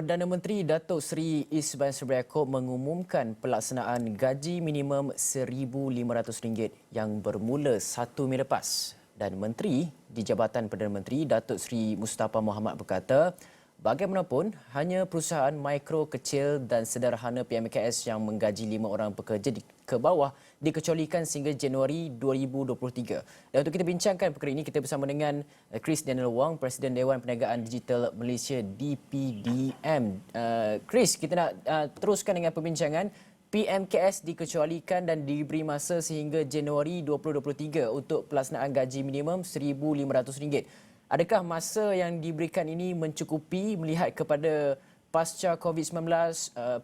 Perdana Menteri Datuk Seri Ismail Sabri Yaakob mengumumkan pelaksanaan gaji minimum RM1,500 yang bermula 1 Mei lepas. Dan Menteri di Jabatan Perdana Menteri Datuk Seri Mustafa Mohamed berkata, bagaimanapun hanya perusahaan mikro, kecil dan sederhana PMKS yang menggaji 5 orang pekerja ke bawah dikecualikan sehingga Januari 2023. Dan untuk kita bincangkan perkara ini, kita bersama dengan Chris Daniel Wong, Presiden Dewan Perniagaan Digital Malaysia DPDM. Chris, kita nak teruskan dengan perbincangan. PMKS dikecualikan dan diberi masa sehingga Januari 2023 untuk pelaksanaan gaji minimum RM1,500. Adakah masa yang diberikan ini mencukupi melihat kepada pasca COVID-19,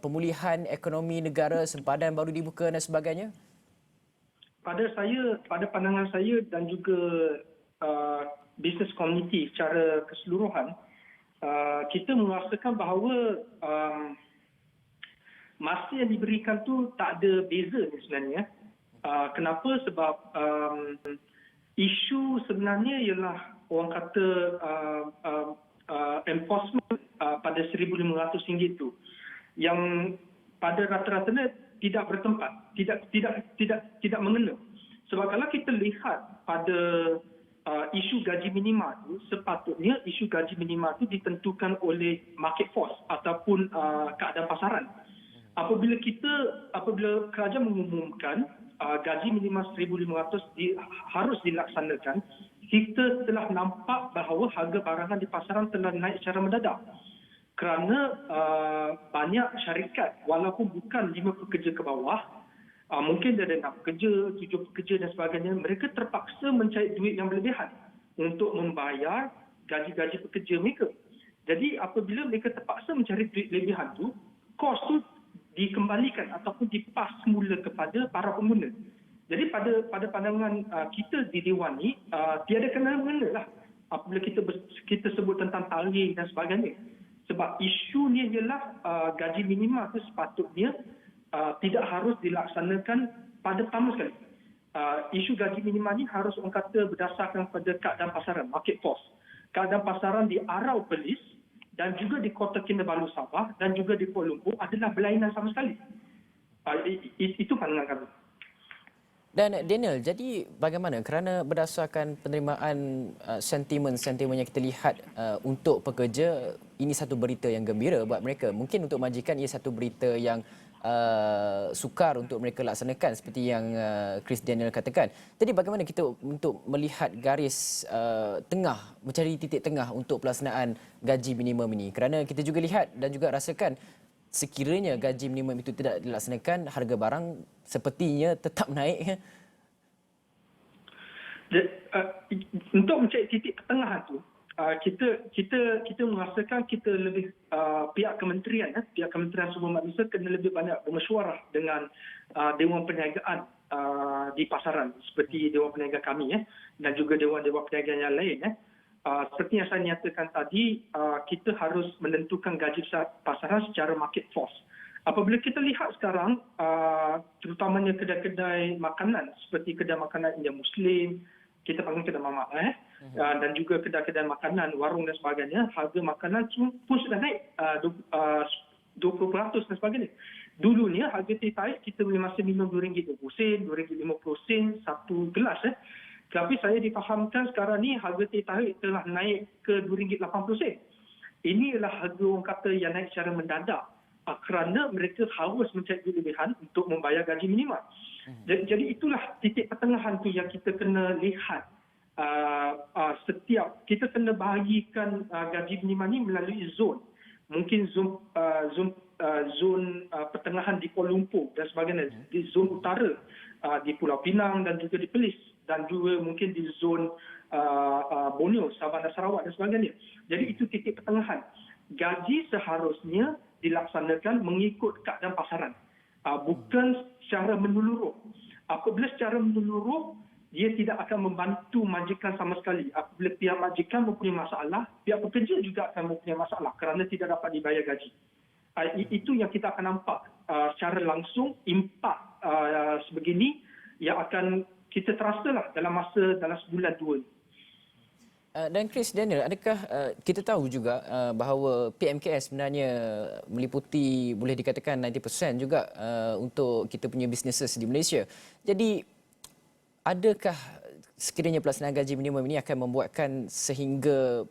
pemulihan ekonomi negara, sempadan baru dibuka dan sebagainya? Pada pandangan saya dan juga business community secara keseluruhan, kita merasakan bahawa masa yang diberikan tu tak ada beza ni sebenarnya. Kenapa? Sebab isu sebenarnya ialah orang kata enforcement pada RM1,500 tu yang pada rata-ratanya tidak bertempat, tidak mengena. Sebab kalau kita lihat pada isu gaji minima tu, sepatutnya isu gaji minima tu ditentukan oleh market force ataupun keadaan pasaran. Apabila kerajaan mengumumkan gaji minima RM1,500 harus dilaksanakan, kita telah nampak bahawa harga barangan di pasaran telah naik secara mendadak. Kerana banyak syarikat, walaupun bukan 5 pekerja ke bawah, mungkin dia ada 6 pekerja, 7 pekerja dan sebagainya, mereka terpaksa mencari duit yang berlebihan untuk membayar gaji-gaji pekerja mereka. Jadi apabila mereka terpaksa mencari duit lebihan tu, kos tu dikembalikan ataupun dipas semula kepada para pengguna. Jadi pada pandangan kita di Dewan ni, tiada kena-mengena lah apabila kita sebut tentang tarikh dan sebagainya. Sebab isu ni ialah gaji minima tu sepatutnya tidak harus dilaksanakan pada pertama sekali. Isu gaji minima ni harus orang kata berdasarkan pada keadaan pasaran, market force. Keadaan pasaran di Arau Perlis dan juga di Kota Kinabalu Sabah dan juga di Kuala Lumpur adalah berlainan sama sekali. Itu pandangan kami. Dan Daniel, jadi bagaimana kerana berdasarkan penerimaan sentimen yang kita lihat untuk pekerja, ini satu berita yang gembira buat mereka. Mungkin untuk majikan ia satu berita yang sukar untuk mereka laksanakan seperti yang Chris Daniel katakan. Jadi bagaimana kita untuk melihat garis tengah, mencari titik tengah untuk pelaksanaan gaji minimum ini? Kerana kita juga lihat dan juga rasakan sekiranya gaji minimum itu tidak dilaksanakan, harga barang sepertinya tetap naik. Untuk mencari titik pertengahan tu, kita merasakan kita lebih pihak kementerian Sumber Manusia kena lebih banyak bermesyuarah dengan Dewan Perniagaan di pasaran seperti Dewan Perniagaan kami dan juga Dewan-Dewan Perniagaan yang lain. Seperti yang saya nyatakan tadi, kita harus menentukan gaji pasaran secara market force. Apabila kita lihat sekarang, terutamanya kedai-kedai makanan seperti kedai makanan India Muslim, kita panggil kedai mamak, dan juga kedai-kedai makanan, warung dan sebagainya, harga makanan pun sudah naik 20% dan sebagainya. Dulunya harga teh tarik kita masih minum RM2.20, RM2.50 satu gelas. Tapi saya difahamkan sekarang ni harga teh tarik telah naik ke RM2.80. Ini adalah harga orang kata yang naik secara mendadak kerana mereka harus mencari duit lebihan untuk membayar gaji minima. Jadi itulah titik pertengahan tu yang kita kena lihat. Setiap kita kena bahagikan gaji minima ni melalui zon. Mungkin zon pertengahan di Kuala Lumpur dan sebagainya, di zon utara di Pulau Pinang dan juga di Perlis, dan juga mungkin di zon Borneo, Sabah dan Sarawak dan sebagainya. Jadi itu titik pertengahan. Gaji seharusnya dilaksanakan mengikut keadaan pasaran, bukan secara menyeluruh. Apabila secara menyeluruh, dia tidak akan membantu majikan sama sekali. Apabila pihak majikan mempunyai masalah, pihak pekerja juga akan mempunyai masalah kerana tidak dapat dibayar gaji. Itu yang kita akan nampak secara langsung, impak sebegini yang akan kita terasalah dalam sebulan dua. Dan Chris Daniel, adakah kita tahu juga bahawa PMKS sebenarnya meliputi boleh dikatakan 90% juga untuk kita punya businesses di Malaysia. Jadi adakah sekiranya pelaksanaan gaji minimum ini akan membuatkan sehingga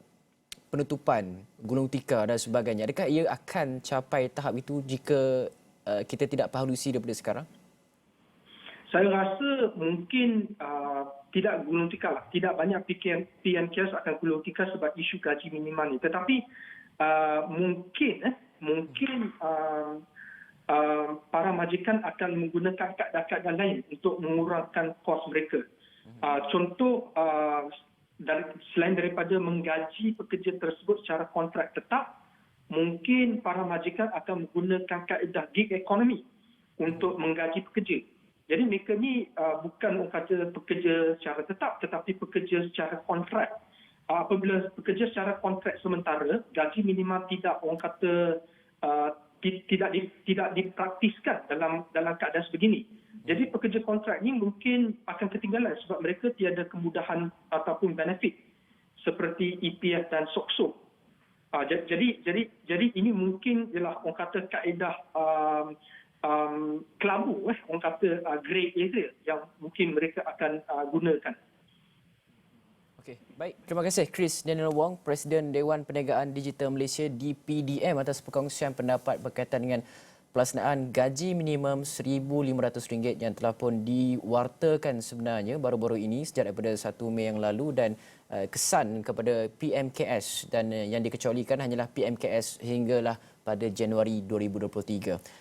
penutupan gulung tikar dan sebagainya, adakah ia akan capai tahap itu jika kita tidak pahalusi daripada sekarang? Saya rasa mungkin tidak gulung tikar lah. Tidak banyak PMKS akan gulung tikar sebab isu gaji minimum ni. Tetapi mungkin para majikan akan menggunakan kaedah-kaedah lain untuk mengurangkan kos mereka. Contoh, selain daripada menggaji pekerja tersebut secara kontrak tetap, mungkin para majikan akan menggunakan kaedah gig economy untuk menggaji pekerja. Jadi mereka ni bukan orang kata pekerja secara tetap tetapi pekerja secara kontrak. Apabila pekerja secara kontrak sementara, gaji minimum tidak orang kata tidak dipraktiskan dalam keadaan sebegini. Jadi pekerja kontrak ni mungkin akan ketinggalan sebab mereka tiada kemudahan ataupun benefit seperti EPF dan SOCSO. Jadi ini mungkin ialah orang kata kaedah kelabu, orang kata grey area yang mungkin mereka akan gunakan. Okey, baik. Terima kasih Chris Daniel Wong, Presiden Dewan Perniagaan Digital Malaysia DPDM atas perkongsian pendapat berkaitan dengan pelaksanaan gaji minimum RM1,500 yang telah pun diwartakan sebenarnya baru-baru ini sejak daripada 1 Mei yang lalu dan kesan kepada PMKS dan yang dikecualikan hanyalah PMKS hinggalah pada Januari 2023.